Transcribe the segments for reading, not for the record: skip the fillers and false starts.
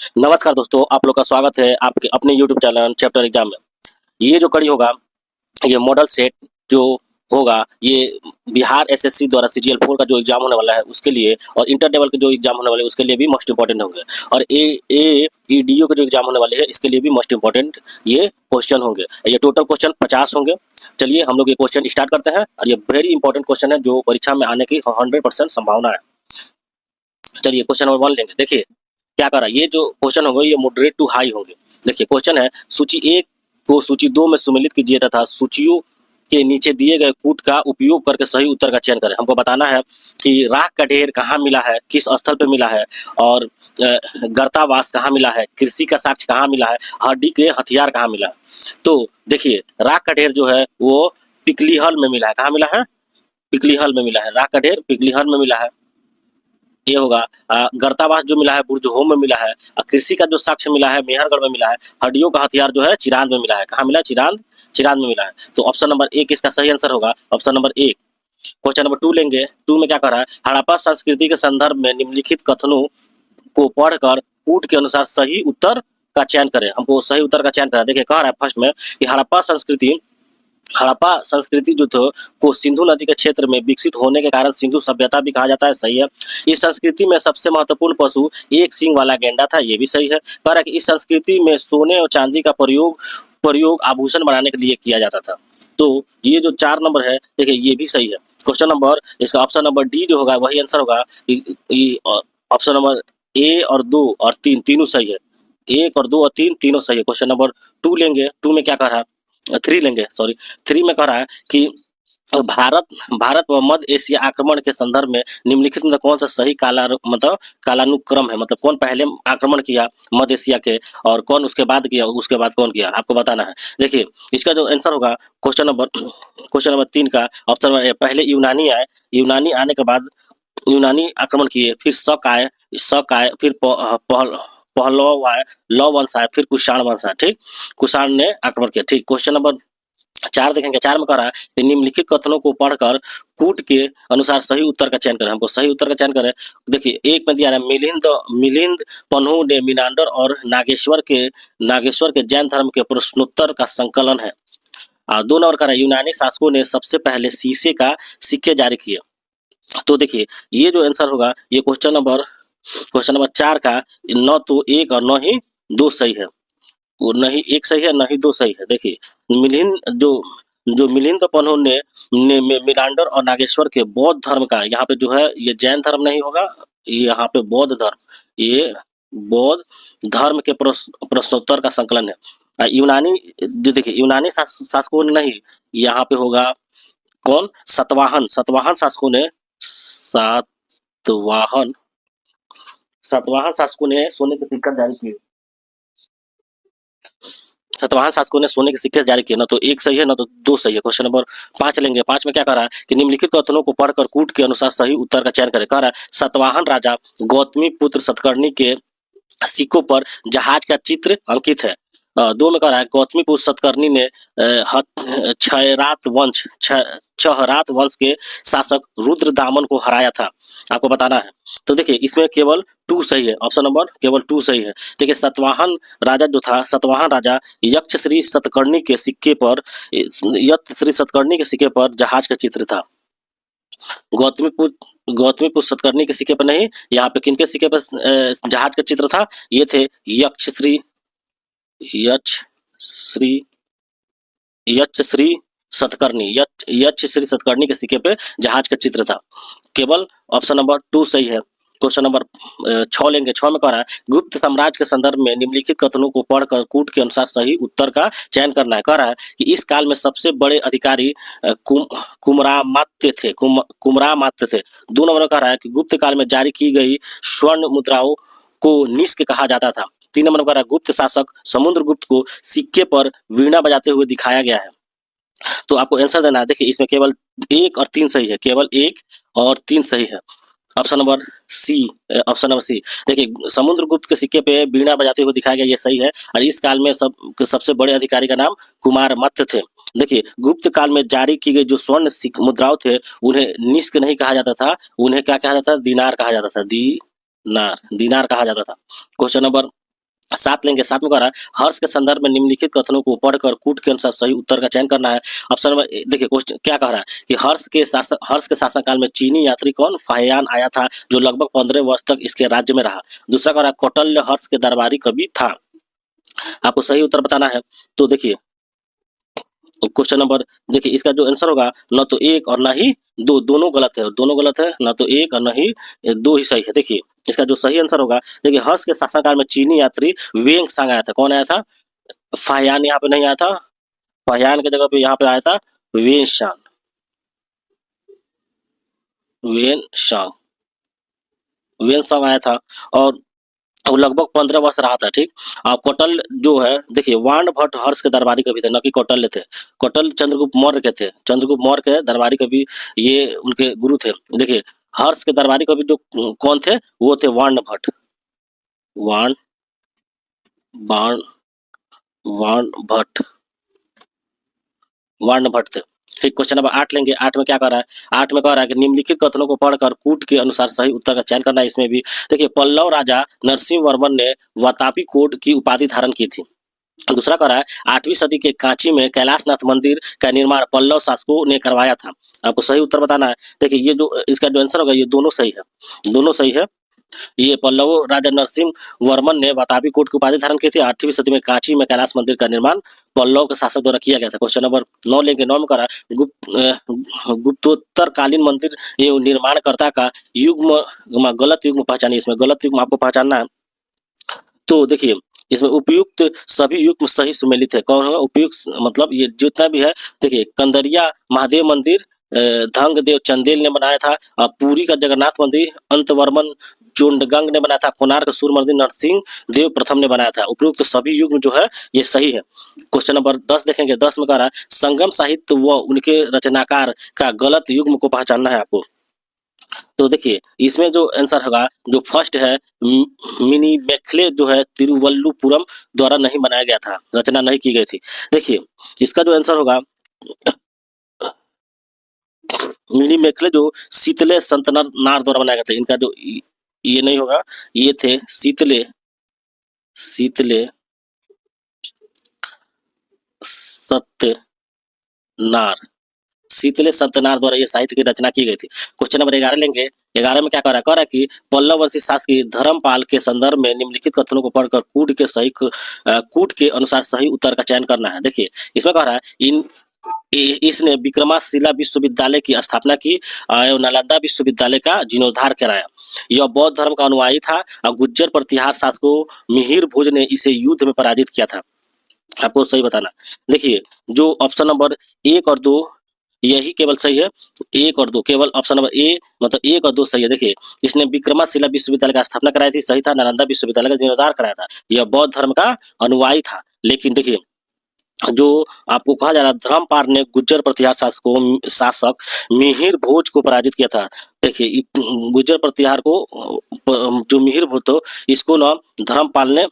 नमस्कार दोस्तों, आप लोग का स्वागत है आपके अपने YouTube चैनल चैप्टर एग्जाम में। ये जो कड़ी होगा, ये मॉडल सेट जो होगा, ये बिहार एसएससी द्वारा सीजीएल 4 का जो एग्जाम होने वाला है उसके लिए, और इंटर लेवल के जो एग्जाम होने वाले हैं उसके लिए भी मोस्ट इंपॉर्टेंट होंगे, और AEDO के जो एग्जाम होने वाले हैं इसके लिए भी मोस्ट इंपॉर्टेंट ये क्वेश्चन होंगे। ये टोटल क्वेश्चन 50 होंगे। चलिए हम लोग ये क्वेश्चन स्टार्ट करते हैं, और ये वेरी इंपॉर्टेंट क्वेश्चन है जो परीक्षा में आने की 100% संभावना है। चलिए क्वेश्चन नंबर 1 लेंगे। देखिए क्या कर रहा है, ये जो क्वेश्चन होंगे ये मॉडरेट टू हाई होंगे। देखिए क्वेश्चन है, सूची 1 को सूची 2 में सम्मिलित कीजिए तथा सूचियों के नीचे दिए गए कूट का उपयोग करके सही उत्तर का चयन करें। हमको बताना है कि राख का ढेर कहाँ मिला है, किस स्थल पे मिला है, और गर्तावास कहाँ मिला है, कृषि का साक्ष्य कहाँ मिला है, हड्डी के हथियार कहाँ मिला है। तो देखिए राख का ढेर जो है वो पिकलीहल में मिला है। कहाँ मिला है? पिकलीहल में मिला है। राख का ढेर पिकलीहल में मिला है, ये होगा। गर्तावास जो मिला है बुर्जहोम में मिला है। कृषि का जो साक्ष्य मिला है मेहरगढ़ में मिला है। हड्डियों का हथियार जो है चिरांद में मिला है। कहाँ मिला है? चिरांद में मिला है। तो ऑप्शन नंबर 1 इसका सही आंसर होगा, ऑप्शन नंबर 1। क्वेश्चन नंबर 2 लेंगे। 2 में क्या कर रहा है, हड़प्पा संस्कृति के संदर्भ में निम्नलिखित कथनों को पढ़कर कूट के अनुसार सही उत्तर का चयन करें। हमको सही उत्तर का चयन करना है। देखिए कह रहा है फर्स्ट में कि हड़प्पा संस्कृति जो थी को सिंधु नदी के क्षेत्र में विकसित होने के कारण सिंधु सभ्यता भी कहा जाता है। सही है। इस संस्कृति में सबसे महत्वपूर्ण पशु एक सींग वाला गेंडा था। ये भी सही है। कह रहा है कि इस संस्कृति में सोने और चांदी का प्रयोग आभूषण बनाने के लिए किया जाता था। तो ये जो 4 नंबर है देखिए ये भी सही है। क्वेश्चन नंबर इसका ऑप्शन नंबर डी जो होगा वही आंसर होगा। ऑप्शन नंबर ए और 2 और 3 तीनों सही है। 1 और 2 और 3 तीनों सही है। क्वेश्चन नंबर 2 लेंगे। 2 में क्या कह रहा है, 3 लेंगे, सॉरी 3 में कह रहा है कि भारत व मध्य एशिया आक्रमण के संदर्भ में निम्नलिखित में कौन सा सही कालानुक्रम है, मतलब कौन पहले आक्रमण किया मध्य एशिया के, और कौन उसके बाद किया, उसके बाद कौन किया, आपको बताना है। देखिए इसका जो आंसर होगा क्वेश्चन नंबर 3 का ऑप्शन नंबर ए, पहले यूनानी आए, यूनानी आने के बाद यूनानी आक्रमण किए, फिर शक आए, फिर पहलव आए, लव वंश आए, फिर कुषाण वंश आए। ठीक, कुषाण ने आक्रमण किया। ठीक, क्वेश्चन नंबर 4 देखेंगे। 4 में कह रहा है कि निम्नलिखित कथनों को पढ़कर कूट के अनुसार सही उत्तर का चयन करें। हमको सही उत्तर का चयन करें। देखिए 1 में दिया है मिलिंद पन्हु ने मीनांडर और नागेश्वर के जैन धर्म के प्रश्नोत्तर का संकलन है। 2 नंबर कह रहा है यूनानी शासकों ने सबसे पहले शीशे का सिक्के जारी किए। तो देखिए ये जो आंसर होगा ये क्वेश्चन नंबर 4 का न तो 1 और न ही 2 सही है, न ही 1 सही है न ही 2 सही है। देखिए मिलिंद पन्हु ने मीनांडर और नागेश्वर के बौद्ध धर्म का, यहाँ पे जो है ये जैन धर्म नहीं होगा, यहाँ पे बौद्ध धर्म, ये बौद्ध धर्म के प्रश्नोत्तर का संकलन है। यूनानी जो देखिए यूनानी शासकों ने नहीं, यहाँ पे होगा कौन, सतवाहन शासकों ने सातवाहन शासकों ने सोने के सिक्के जारी किए। सातवाहन शासकों ने सोने के सिक्के जारी किए। ना तो 1 सही है ना तो 2 सही है। क्वेश्चन नंबर 5 लेंगे। 5 में क्या कह रहा है कि निम्नलिखित कथनों को पढ़कर कूट के अनुसार सही उत्तर का चयन करें। कह रहा है सातवाहन राजा गौतमी पुत्र सतकर्णी के सिक्कों पर जहाज का चित्र अंकित है। 2 में कह रहा है गौतमी पुत्र सतकर्णी ने छहरात वंश के शासक रुद्रदामन को हराया था। आपको बताना है। तो देखिए इसमें केवल 2 सही है, ऑप्शन नंबर केवल 2 सही है। देखिए सातवाहन राजा यक्षश्री सतकर्णी के सिक्के पर जहाज का चित्र था। गौतमीपुत्र सतकर्णी के सिक्के पर नहीं, यहाँ पे किनके सिक्के पर जहाज का चित्र था, ये थे यक्षश्री सतकर्णी के सिक्के पे जहाज का चित्र था। केवल ऑप्शन नंबर 2 सही है। क्वेश्चन नंबर 6 लेंगे। 6 में कह रहा है गुप्त साम्राज्य के संदर्भ में निम्नलिखित कथनों को पढ़कर कूट के अनुसार सही उत्तर का चयन करना है। कह रहा है कि इस काल में सबसे बड़े अधिकारी कुमरामात्य थे। 2 नंबर में कह रहा है कि गुप्त काल में जारी की गई स्वर्ण मुद्राओं को निष्क कहा जाता था। 3 नंबर में कह रहा है गुप्त शासक समुद्रगुप्त को सिक्के पर वीणा बजाते हुए दिखाया गया है। तो आपको आंसर देना है। देखिए इसमें केवल 1 और 3 सही है, केवल 1 और 3 सही है। Option number C. देखिए समुद्रगुप्त के सिक्के पे वीणा बजाते हुए दिखाया गया, ये सही है। और इस काल में सबसे बड़े अधिकारी का नाम कुमारमत्य थे। देखिए गुप्त काल में जारी की गई जो स्वर्ण मुद्राओं थे उन्हें निष्क नहीं कहा जाता था, उन्हें क्या कहा जाता था, दीनार कहा जाता था। दीनार कहा जाता था। क्वेश्चन नंबर सात लेंगे, सात में कह रहा है हर्ष के संदर्भ में निम्नलिखित कथनों को पढ़कर कूट के अनुसार सही उत्तर का चयन करना है। ऑप्शन नंबर देखिए क्वेश्चन क्या कह रहा है कि हर्ष के शासनकाल में चीनी यात्री कौन फाहियान आया था जो लगभग 15 वर्ष तक इसके राज्य में रहा। दूसरा कह रहा है कौटल्य हर्ष के दरबारी कवि था। आपको सही उत्तर बताना है। तो देखिए क्वेश्चन नंबर देखिए इसका जो आंसर होगा न तो एक और न ही दो, दोनों गलत है, दोनों गलत है, न तो एक और न ही दो ही सही है। देखिए इसका जो सही आंसर होगा, देखिए हर्ष के शासनकाल में चीनी यात्री वेंग सांग आया था। कौन आया था? फाहियान यहाँ पे नहीं आया था, फाहियान की जगह पे यहाँ पे आया था Hiuen Tsang, Hiuen Tsang, Hiuen Tsang आया था और वो लगभग 15 वर्ष रहा था। ठीक। और कौटल जो है देखिए वाण भट्ट हर्ष के दरबारी कवि थे, न कि कौटल्य थे। कौटल चंद्रगुप्त मौर्य के थे, चंद्रगुप्त मौर्य के दरबारी कवि ये उनके गुरु थे। देखिए हर्ष के दरबारी कवि जो कौन थे वो थे वाण भट्ट, वाण वाण वाण भट्ट, वाण भट्ट थे। ठीक। क्वेश्चन नंबर 8 लेंगे। 8 में क्या कर रहा है? 8 में कह रहा है कि निम्नलिखित कथनों को पढ़कर कूट के अनुसार सही उत्तर का चयन करना है। इसमें भी देखिए पल्लव राजा नरसिंह वर्मन ने वातापी कोट की उपाधि धारण की थी। दूसरा कह रहा है 8वीं सदी के कांची में कैलाशनाथ मंदिर का निर्माण पल्लव शासकों ने करवाया था। आपको सही उत्तर बताना है। देखिए ये जो इसका जो आंसर होगा ये दोनों सही है, दोनों सही है। ये पल्लव राजा नरसिंह वर्मन ने वातापी कोट की उपाधि धारण की थी। 8वीं सदी में कांची में कैलाश मंदिर का निर्माण पल्लव के शासक द्वारा किया गया था। क्वेश्चन नंबर 9 लेंगे। 9 में कह रहा है गुप्तोत्तरकालीन मंदिर ये निर्माणकर्ता का युग्म गलत युग्म पहचानिए। इसमें गलत युग्म आपको पहचानना है। तो देखिए इसमें उपयुक्त सभी युग्म सही सुमेलित है। कौन होगा उपयुक्त? मतलब ये जितना भी है देखिए कंदरिया महादेव मंदिर धंग देव चंदेल ने बनाया था और पुरी का जगन्नाथ मंदिर अंतवर्मन चोंडगंग ने बनाया था। कोणार्क सूर्य मंदिर नरसिंह देव प्रथम ने बनाया था। उपयुक्त सभी युग्म जो है ये सही है। क्वेश्चन नंबर 10 देखेंगे। 10 में कह रहा है संगम साहित्य व उनके रचनाकार का गलत युग्म को पहचानना है आपको। तो देखिए इसमें जो आंसर होगा जो फर्स्ट है मिनी मेखले जो है तिरुवल्लुपुरम द्वारा नहीं बनाया गया था, रचना नहीं की गई थी। देखिए इसका जो आंसर होगा मिनी मेखले जो शीतले संतनार द्वारा बनाया गया था। इनका जो ये नहीं होगा, ये थे शीतले शीतले सत्यनार, शीतले सत्यनारायण द्वारा ये साहित्य की रचना की गई थी। क्वेश्चन नंबर 11 लेंगे। 11 में क्या कह रहा है कि पल्लव वंशी शासक धर्मपाल के संदर्भ में निम्नलिखित कथनों को पढ़कर कूट के अनुसार सही उत्तर का चयन करना है। देखिए इसमें कह रहा है इसने विक्रमशिला विश्वविद्यालय की स्थापना की एवं नालंदा विश्वविद्यालय का जीर्णोद्धार कराया। यह बौद्ध धर्म का अनुयायी था और गुज्जर प्रतिहार शासकों मिहिर भोज ने इसे युद्ध में पराजित किया था। आपको सही बताना। देखिए जो ऑप्शन नंबर 1 और 2 यही केवल सही है। 1 और 2 केवल ऑप्शन नंबर ए मतलब 1 और 2 सही है। देखिए इसने विक्रमशिला विश्वविद्यालय का स्थापना कराई थी, सही था। नालंदा विश्वविद्यालय का जीर्णोद्धार कराया था। यह बौद्ध धर्म का अनुयायी था। लेकिन देखिए जो आपको कहा जा रहा धर्मपाल ने गुज्जर प्रतिहार शासक मिहिर भोज को पराजित किया था। देखिए गुज्जर प्रतिहार को जो मिहिर भोज तो इसको ना धर्मपाल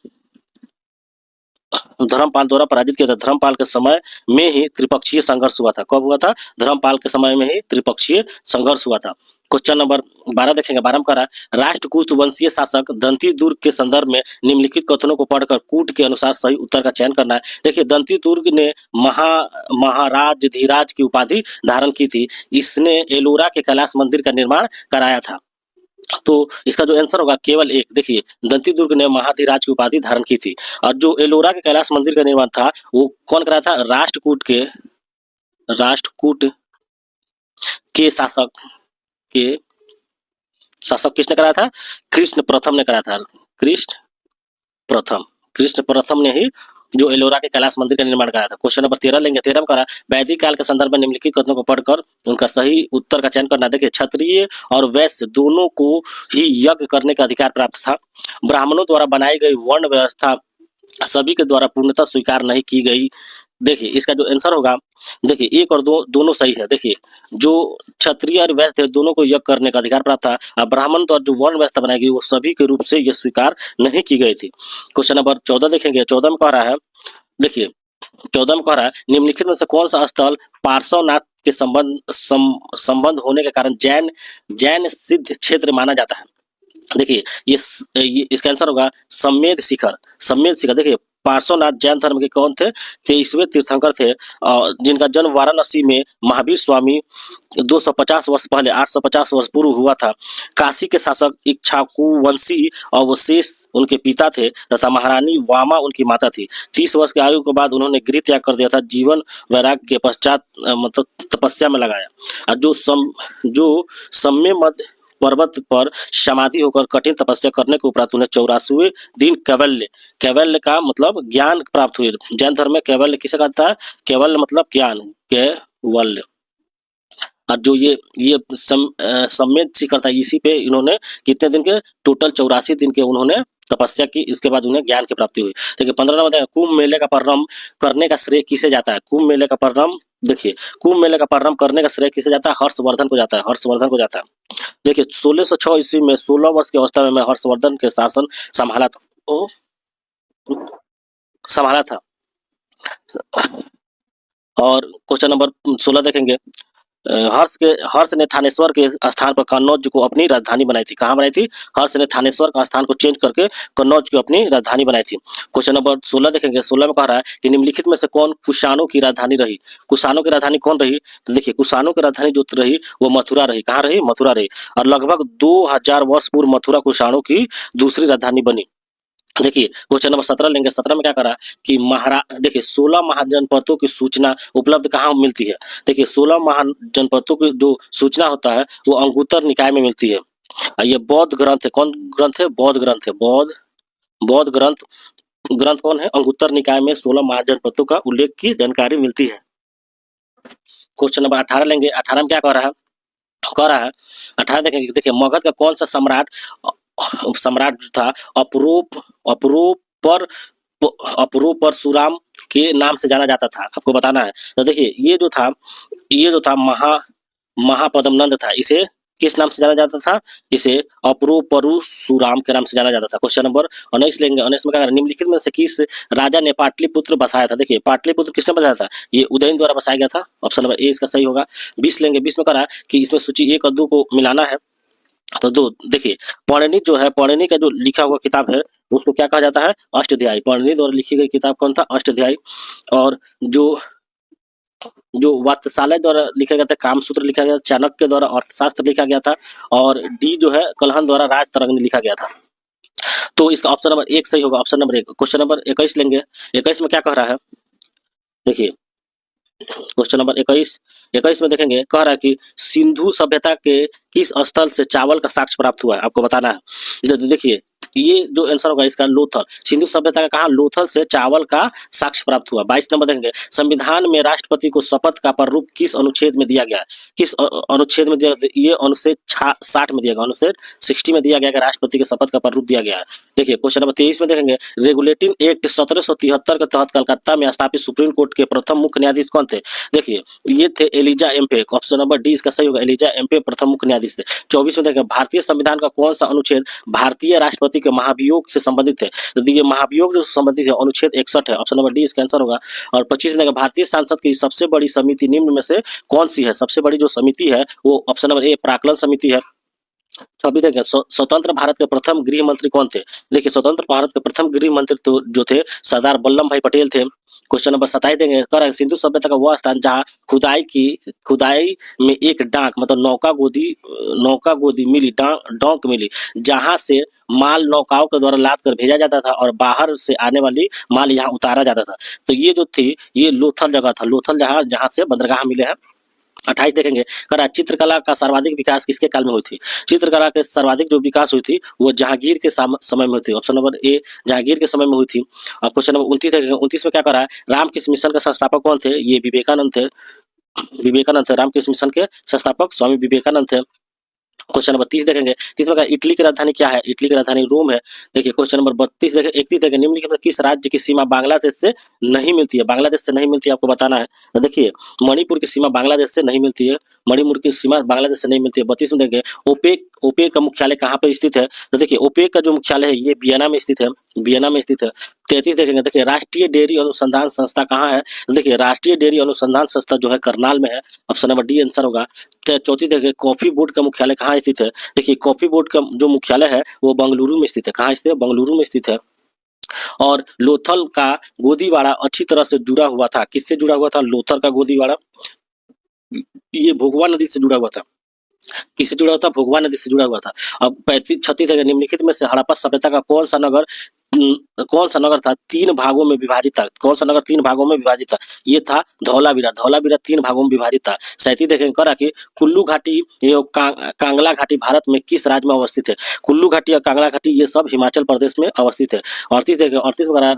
द्वारा पराजित किया था। धर्मपाल के समय में ही त्रिपक्षीय संघर्ष हुआ था। कब हुआ था? धर्मपाल के समय में ही त्रिपक्षीय संघर्ष हुआ था। क्वेश्चन नंबर 12 देखेंगे। 12 में कह रहा है राष्ट्रकूट वंशीय शासक दंती दुर्ग के संदर्भ में निम्नलिखित कथनों को पढ़कर कूट के अनुसार सही उत्तर का चयन करना है। देखिए दंती दुर्ग ने महाराज धीराज की उपाधि धारण की थी। इसने एलोरा के कैलाश मंदिर का निर्माण कराया था। तो इसका जो आंसर होगा केवल एक। देखिए दंती दुर्ग ने महाधिराज की उपाधि धारण की थी और जो एलोरा के कैलाश मंदिर का निर्माण था वो कौन कराया था? राष्ट्रकूट के शासक किसने कराया था? कृष्ण प्रथम ने कराया था। कृष्ण प्रथम ने ही जो एलोरा के कैलाश मंदिर का निर्माण कराया था। क्वेश्चन नंबर 13 लेंगे। 13 में करा वैदिक काल के संदर्भ में निम्नलिखित कथनों को पढ़कर उनका सही उत्तर का चयन करना। देखिए क्षत्रिय और वैश्य दोनों को ही यज्ञ करने का अधिकार प्राप्त था। ब्राह्मणों द्वारा बनाई गई वर्ण व्यवस्था सभी के द्वारा पूर्णतः स्वीकार नहीं की गई। देखिए इसका जो आंसर होगा देखिए 1 और 2 दोनों सही है। देखिए जो क्षत्रिय और वैश्य थे दोनों को यज्ञ करने का अधिकार प्राप्त था और ब्राह्मण द्वारा जो वर्ण व्यवस्था बनाई गई वो सभी के रूप से यह स्वीकार नहीं की गई थी। क्वेश्चन नंबर 14 देखेंगे। 14 में कह रहा है देखिए 14 में कह रहा है निम्नलिखित में से कौन सा स्थल पार्श्वनाथ के संबंध होने के कारण जैन सिद्ध क्षेत्र माना जाता है। देखिए ये इसका आंसर होगा सम्मेद शिखर। सम्मेद शिखर देखिए, पार्श्वनाथ जैन धर्म के कौन थे? 23वें तीर्थंकर थे, जिनका जन्म वाराणसी में महावीर स्वामी 250 वर्ष पहले 850 वर्ष पूर्व हुआ था। काशी के शासक इक्ष्वाकुवंशी अवशेष उनके पिता थे तथा महारानी वामा उनकी माता थी। 30 वर्ष की आयु के बाद उन्होंने गृह त्याग कर दिया था। जीवन वैराग्य के पश्चात मतलब तपस्या में लगाया। और जो सम्य मध्य पर्वत पर समाधि होकर कठिन तपस्या करने के उपरांत उन्हें 84वें दिन कैवल्य, कैवल्य का मतलब ज्ञान प्राप्त हुए। जैन धर्म में कैवल्य किसे कहता है? कैवल्य मतलब ज्ञान, कैवल्य। और जो ये सम्मेद शिखर था, इसी पे इन्होंने कितने दिन के? टोटल 84 दिन के उन्होंने तपस्या की। इसके बाद उन्हें ज्ञान की प्राप्ति हुई। देखिए 15 नंबर देखिए, कुंभ मेले का प्रारंभ करने का श्रेय किसे जाता है? कुंभ मेले का प्रारंभ देखिए, कुंभ मेले का प्रारंभ करने का श्रेय किसे जाता है? हर्षवर्धन को जाता है, हर्षवर्धन को जाता है। देखिए 1606 ईस्वी में 16 वर्ष की अवस्था में मैं हर्षवर्धन के शासन संभाला था, संभाला था। और क्वेश्चन नंबर 16 देखेंगे, हर्ष ने थानेश्वर के स्थान पर कन्नौज को अपनी राजधानी बनाई थी। कहाँ बनाई थी? हर्ष ने थानेश्वर का स्थान को चेंज करके कन्नौज को अपनी राजधानी बनाई थी। क्वेश्चन नंबर 16 देखेंगे, 16 में कह रहा है कि निम्नलिखित में से कौन कुषाणों की राजधानी रही? कुषाणों की राजधानी कौन रही? तो देखिए कुषाणों की राजधानी जो रही वो मथुरा रही। कहाँ रही? मथुरा रही। और लगभग 2000 वर्ष पूर्व मथुरा कुषाणों की दूसरी राजधानी बनी। देखिए क्वेश्चन नंबर 17 लेंगे। 17 में क्या करा कि देखिए 16 महाजनपदों की सूचना उपलब्ध कहाँ मिलती है? देखिए 16 महाजनपदों की जो सूचना होता है वो अंगुत्तर निकाय में मिलती है। और ये बौद्ध ग्रंथ है। कौन ग्रंथ है? बौद्ध ग्रंथ है। बौद्ध ग्रंथ, ग्रंथ कौन है? अंगुत्तर निकाय में 16 महाजनपदों का उल्लेख की जानकारी मिलती है। क्वेश्चन नंबर 18 लेंगे। 18 में क्या कह रहा है? 18 देखेंगे। देखिए मगध का कौन सा सम्राट जो था अपरूप परशुराम के नाम से जाना जाता था? आपको बताना है। तो देखिए ये जो था महापद्मनंद था। इसे किस नाम से जाना जाता था? इसे अपरूप परशुराम के नाम से जाना जाता था। क्वेश्चन नंबर 19 लेंगे। 19 में क्या? निम्नलिखित में से किस राजा ने पाटलिपुत्र बसाया था? देखिए पाटलिपुत्र किसने बसाया था? ये उदयन द्वारा बसाया गया था। ऑप्शन नंबर ए इसका सही होगा। 20 लेंगे। 20 में कह रहा है कि इसमें सूची 1 और 2 को मिलाना है। तो दो देखिए, पौराणिक जो है, पौराणिक का जो लिखा हुआ किताब है उसको क्या कहा जाता है? अष्टध्यायी। पौराणिक द्वारा लिखी गई किताब कौन था? अष्टध्यायी। और जो वात्स्यायन द्वारा लिखा गया था कामसूत्र लिखा गया था, चाणक्य द्वारा अर्थशास्त्र लिखा गया था, और डी जो है कलहन द्वारा राजतरंगिणी लिखा गया था। तो इसका ऑप्शन नंबर 1 सही होगा। Option number 1। क्वेश्चन नंबर 21 लेंगे। 21 में क्या कह रहा है? देखिए क्वेश्चन नंबर 21 में देखेंगे, कह रहा है कि सिंधु सभ्यता के किस स्थल से चावल का साक्ष्य प्राप्त हुआ है? आपको बताना है। देखिए ये जो आंसर होगा इसका लोथल। सिंधु सभ्यता का कहा? लोथल से चावल का साक्ष्य प्राप्त हुआ। 22 नंबर देखेंगे, संविधान में राष्ट्रपति को शपथ का प्रारूप किस अनुच्छेद में दिया गया? किस अनुच्छेद में दिया? ये अनुच्छेद 60 में दिया गया। अनुच्छेद 60 में दिया गया कि राष्ट्रपति के शपथ का प्रारूप दिया गया है। देखिए क्वेश्चन नंबर 23 में देखेंगे, रेगुलेटिंग एक्ट 1773 के तहत कलकत्ता में स्थापित सुप्रीम कोर्ट के प्रथम मुख्य न्यायाधीश कौन थे? देखिए ये थे Elijah Impey. Option number D इसका सही होगा। एलिजा एम्पे प्रथम मुख्य न्यायाधीश थे। 24 में देखेंगे, भारतीय संविधान का कौन सा अनुच्छेद भारतीय राष्ट्रपति के महाभियोग से संबंधित है? तो देखिए महाभियोग से संबंधित है अनुच्छेद 61 है। ऑप्शन नंबर डी इसका आंसर होगा। और 25 में भारतीय संसद की सबसे बड़ी समिति निम्न में से कौन सी है? सबसे बड़ी जो समिति है वो ऑप्शन नंबर ए प्राक्कलन समिति है। अभी देखिए स्वतंत्र भारत के प्रथम गृह मंत्री कौन थे? देखिए स्वतंत्र भारत के प्रथम गृह मंत्री तो जो थे सरदार वल्लभ भाई पटेल थे। क्वेश्चन नंबर 27 देंगे, कर है सिंधु सभ्यता का वह स्थान जहाँ खुदाई में एक डाक मतलब नौका गोदी मिली, डोंक मिली, जहाँ से माल नौकाओं के द्वारा लाद कर भेजा जाता था और बाहर से आने वाली माल यहाँ उतारा जाता था। तो ये जो थी ये लोथल जगह था। लोथल जहाँ से बंदरगाह मिले हैं। 28 देखेंगे, करा चित्रकला का सर्वाधिक विकास किसके काल में हुई थी? चित्रकला के सर्वाधिक जो विकास हुई थी वो जहांगीर के समय में हुई थी। ऑप्शन नंबर ए जहांगीर के समय में हुई थी। और क्वेश्चन नंबर 29 देखेंगे। 29 में क्या करा है? रामकृष्ण मिशन के संस्थापक कौन थे? ये विवेकानंद थे। रामकृष्ण मिशन के संस्थापक स्वामी विवेकानंद थे। क्वेश्चन नंबर 30 देखेंगे। 30 में इटली की राजधानी क्या है? इटली की राजधानी रोम है। देखिए क्वेश्चन नंबर 32 देखें। 31 देखें, निम्नलिखित में किस राज्य की सीमा बांग्लादेश से नहीं मिलती है? बांग्लादेश से नहीं मिलती है, आपको बताना है। तो देखिए मणिपुर की सीमा बांग्लादेश से नहीं मिलती है। मणिपुर की सीमा बांग्लादेश से नहीं मिलती है। 32 में देखेंगे ओपेक ओपेक का मुख्यालय कहाँ पर स्थित है, तो देखिए ओपेक का जो मुख्यालय है ये वियना में स्थित है, वियना में स्थित है। 33 देखेंगे, देखिए राष्ट्रीय डेयरी अनुसंधान संस्था कहाँ है, तो देखिए राष्ट्रीय डेयरी अनुसंधान संस्था जो है करनाल में है, ऑप्शन नंबर डी आंसर होगा। 34 देखिए कॉफी बोर्ड का मुख्यालय कहाँ स्थित है, देखिए कॉफी बोर्ड का जो मुख्यालय है वो बेंगलुरु में स्थित है। कहाँ स्थित है, बेंगलुरु में स्थित है। और लोथल का गोदीवाड़ा अच्छी तरह से जुड़ा हुआ था, किससे जुड़ा हुआ था, लोथल का गोदीवाड़ा ये भोगवा नदी से जुड़ा हुआ था, किससे जुड़ा हुआ था, भोगवा नदी से जुड़ा हुआ था। अब 35-36 है, निम्नलिखित में से हड़प्पा सभ्यता का कौन सा नगर था तीन भागों में विभाजित था, कौन सा नगर तीन भागों में विभाजित था, ये था धौलावीरा, धौलावीरा तीन भागों में विभाजित था। 37 देखेंगे करा कि कुल्लू घाटी एवं कांगला घाटी भारत में किस राज्य में अवस्थित है, कुल्लू घाटी और कांगला घाटी ये सब हिमाचल प्रदेश में अवस्थित है। 38 देखेंगे, 38 में करा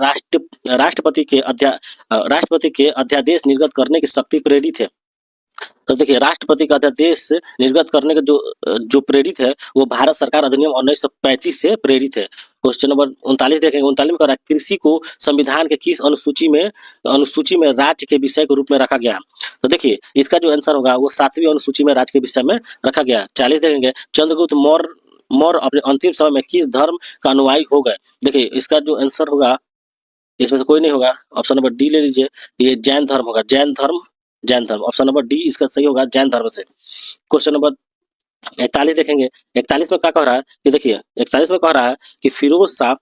राष्ट्रपति के अध्यादेश निर्गत करने की शक्ति प्रेरित है, तो देखिए राष्ट्रपति का अध्यादेश निर्गत करने का जो प्रेरित है वो भारत सरकार अधिनियम 1935 से प्रेरित है। क्वेश्चन नंबर 39 देखेंगे, 39 में कह रहा है कृषि को संविधान के किस अनुसूची में राज्य के विषय के रूप में रखा गया, तो देखिए इसका जो आंसर होगा वो 7वीं अनुसूची में राज्य के विषय में रखा गया। 40 देखेंगे चंद्रगुप्त मौर्य अपने अंतिम समय में किस धर्म का अनुयायी हो गए, देखिए इसका जो आंसर होगा इसमें से कोई नहीं होगा, ऑप्शन नंबर डी ले लीजिए, ये जैन धर्म होगा, जैन धर्म ऑप्शन नंबर डी इसका सही होगा, जैन धर्म से। क्वेश्चन नंबर 41 देखेंगे, 41 में क्या कह रहा है कि देखिए 41 में कह रहा है कि फिरोज शाह,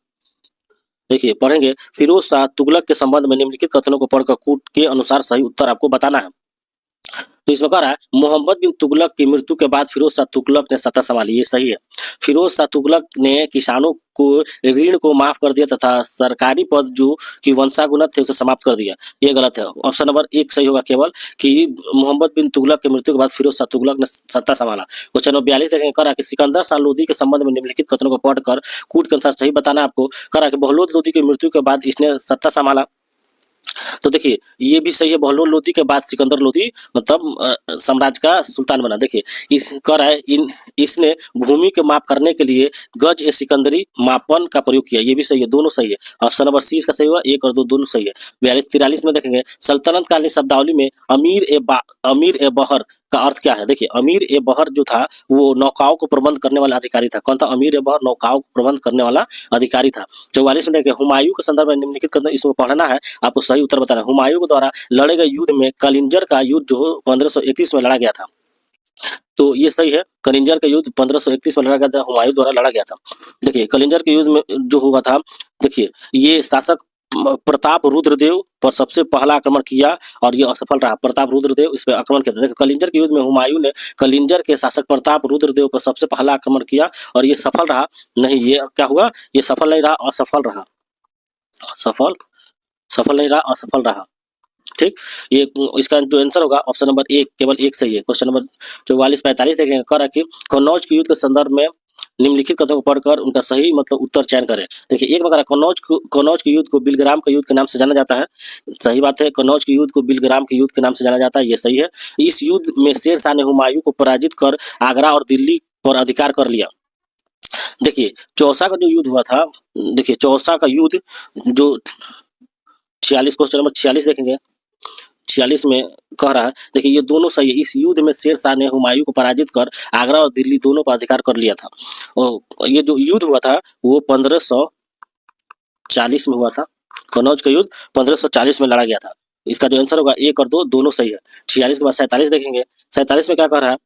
देखिए पढ़ेंगे फिरोज शाह तुगलक के संबंध में निम्नलिखित कथनों को पढ़कर कूट के अनुसार सही उत्तर आपको बताना है। तो इसमें कह रहा है मोहम्मद बिन तुगलक की मृत्यु के बाद फिरोज शाह तुगलक ने सत्ता संभाली, ये सही है। फिरोज शाह तुगलक ने किसानों को ऋण को माफ कर दिया तथा सरकारी पद जो कि वंशागुनत थे उसे समाप्त कर दिया, ये गलत है। ऑप्शन नंबर 1 सही होगा केवल कि मोहम्मद बिन तुगलक की मृत्यु के बाद फिरोज शाह तुगलक ने सत्ता संभाला। क्वेश्चन नंबर 42 देखेंगे, करा कि सिकंदर शाह लोदी के संबंध में निम्नलिखित कथनों को पढ़कर कूट के अनुसार सही बताना आपको। करा कि बहलोद लोदी की मृत्यु के बाद इसने सत्ता संभाला, तो देखिए ये भी सही है, बहलोल लोदी के बाद सिकंदर लोदी मतलब साम्राज्य का सुल्तान बना। देखिए इस कर है इसने भूमि के माप करने के लिए गज ए सिकंदरी मापन का प्रयोग किया, ये भी सही है, दोनों सही है। ऑप्शन नंबर सी इसका सही हुआ, 1 और 2 दोनों सही है। 42-43 में देखेंगे सल्तनत कालीन शब्दावली में अमीर ए बहर का अर्थ क्या है, देखिए अमीर ए बहर जो था वो नौकाओं को प्रबंध करने वाला अधिकारी था। कौन था, अमीर ए बहर नौकाओं को प्रबंध करने वाला अधिकारी था। 44 में देखिए हुमायूं के संदर्भ में निम्नलिखित करना, इसमें पढ़ना है आपको, सही उत्तर बताना है। हुमायूं के द्वारा लड़े गए युद्ध में कलिंजर का युद्ध जो 1531 में लड़ा गया था, तो ये सही है, कलिंजर का युद्ध 1531 में लड़ा गया था, हुमायूं द्वारा लड़ा गया था। देखिए कलिंजर के युद्ध में जो हुआ था, देखिए ये शासक प्रताप रुद्रदेव पर सबसे पहला आक्रमण किया और ये असफल रहा। प्रताप रुद्रदेव इस पर आक्रमण किया था। देखिए कलिंजर के युद्ध में हुमायूं ने कलिंजर के शासक प्रताप रुद्रदेव पर सबसे पहला आक्रमण किया और ये सफल रहा नहीं, ये क्या हुआ, ये सफल नहीं रहा, असफल रहा, सफल नहीं रहा, असफल रहा। ठीक, ये इसका जो आंसर होगा ऑप्शन नंबर 1 केवल 1 सही है। क्वेश्चन नंबर 44-45 देखेंगे, कर कि कन्नौज के युद्ध के संदर्भ में निम्नलिखित कथनों को पढ़कर उनका सही मतलब उत्तर चयन करें। देखिए एक बार कन्नौज के युद्ध को बिलग्राम के युद्ध के नाम से जाना जाता है, सही बात है, कन्नौज के युद्ध को बिलग्राम के युद्ध के नाम से जाना जाता है, ये सही है। इस युद्ध में शेर शाह ने हुमायूं को पराजित कर आगरा और दिल्ली पर अधिकार कर लिया। देखिए चौसा का जो युद्ध हुआ था, देखिए चौसा का युद्ध जो 46, क्वेश्चन नंबर 46 देखेंगे, 46 में कह रहा है, देखिए ये दोनों सही है। इस युद्ध में शेर शाह ने हुमायूं को पराजित कर आगरा और दिल्ली दोनों पर अधिकार कर लिया था। और ये जो युद्ध हुआ था वो 1540 में हुआ था। कन्नौज का युद्ध 1540 में लड़ा गया था। इसका जो आंसर होगा 1 और 2 दोनों सही है। 46 के बाद 47 देखेंगे, 47 में क्या कह रहा है,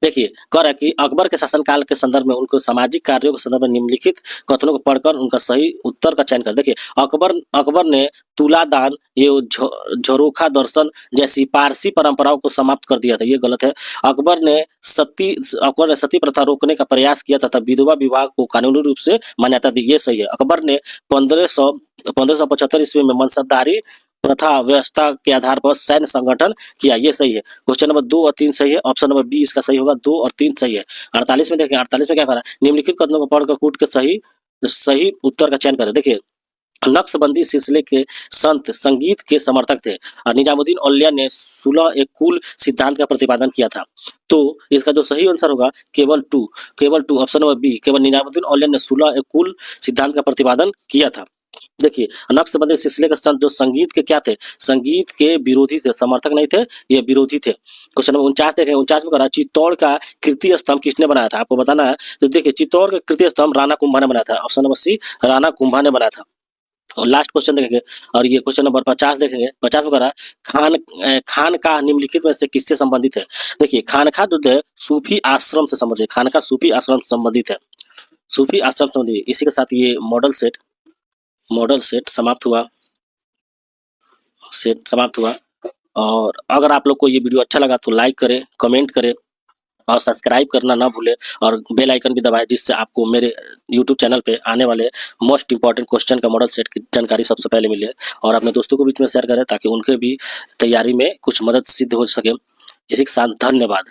देखिए कह रहा है कि अकबर के शासनकाल के संदर्भ में उनको सामाजिक कार्यों के संदर्भ में निम्नलिखित कथनों को पढ़कर उनका सही उत्तर का चयन कर। देखिए अकबर ने तुलादान एवं झरोखा दर्शन जैसी पारसी परंपराओं को समाप्त कर दिया था, ये गलत है। अकबर ने सती प्रथा रोकने का प्रयास किया तथा विधवा विवाह को कानूनी रूप से मान्यता दी, ये सही है। अकबर ने 1575 ईस्वी में मनसबदारी प्रथा व्यवस्था के आधार पर सैन्य संगठन किया, ये सही है। क्वेश्चन नंबर 2 और 3 सही है, ऑप्शन नंबर बी इसका सही होगा, 2 और 3 सही है। 48 में देखें, 48 में क्या करा, निम्नलिखित कथनों को पढ़कर कूट के सही उत्तर का चयन करें। देखिए नक्शबंदी सिलसिले के संत संगीत के समर्थक थे और निजामुद्दीन औलिया ने सुलह ए कुल सिद्धांत का प्रतिपादन किया था, तो इसका जो सही आंसर होगा केवल 2 ऑप्शन नंबर बी, केवल निजामुद्दीन औलिया ने सुलह ए कुल सिद्धांत का प्रतिपादन किया था। देखिए, नक्शबंदी सिलसिले के जो संगीत के क्या थे, संगीत के विरोधी थे, समर्थक नहीं थे, ये विरोधी थे। क्वेश्चन नंबर 49 देखें, 49 में करा चित्तौड़ का कीर्ति स्तंभ किसने बनाया था, आपको बताना है। तो देखिए, चित्तौड़ का कीर्ति स्तंभ राणा कुंभा ने बनाया था। Option number C, Rana Kumbha ने बनाया था। और लास्ट क्वेश्चन देखेंगे, और ये क्वेश्चन नंबर 50 देखेंगे। 50 में करा खानकाह निम्नलिखित में से किससे संबंधित है। देखिए, खानकाह जो है सूफी आश्रम से संबंधित है, खानकाह सूफी आश्रम से संबंधित है, सूफी आश्रम से संबंधित। इसी के साथ ये मॉडल सेट समाप्त हुआ। और अगर आप लोग को ये वीडियो अच्छा लगा तो लाइक करें, कमेंट करें और सब्सक्राइब करना ना भूलें, और बेल आइकन भी दबाएं, जिससे आपको मेरे यूट्यूब चैनल पे आने वाले मोस्ट इंपॉर्टेंट क्वेश्चन का मॉडल सेट की जानकारी सबसे पहले मिले। और अपने दोस्तों को बीच में शेयर करें ताकि उनके भी तैयारी में कुछ मदद सिद्ध हो सके। इसी के साथ धन्यवाद।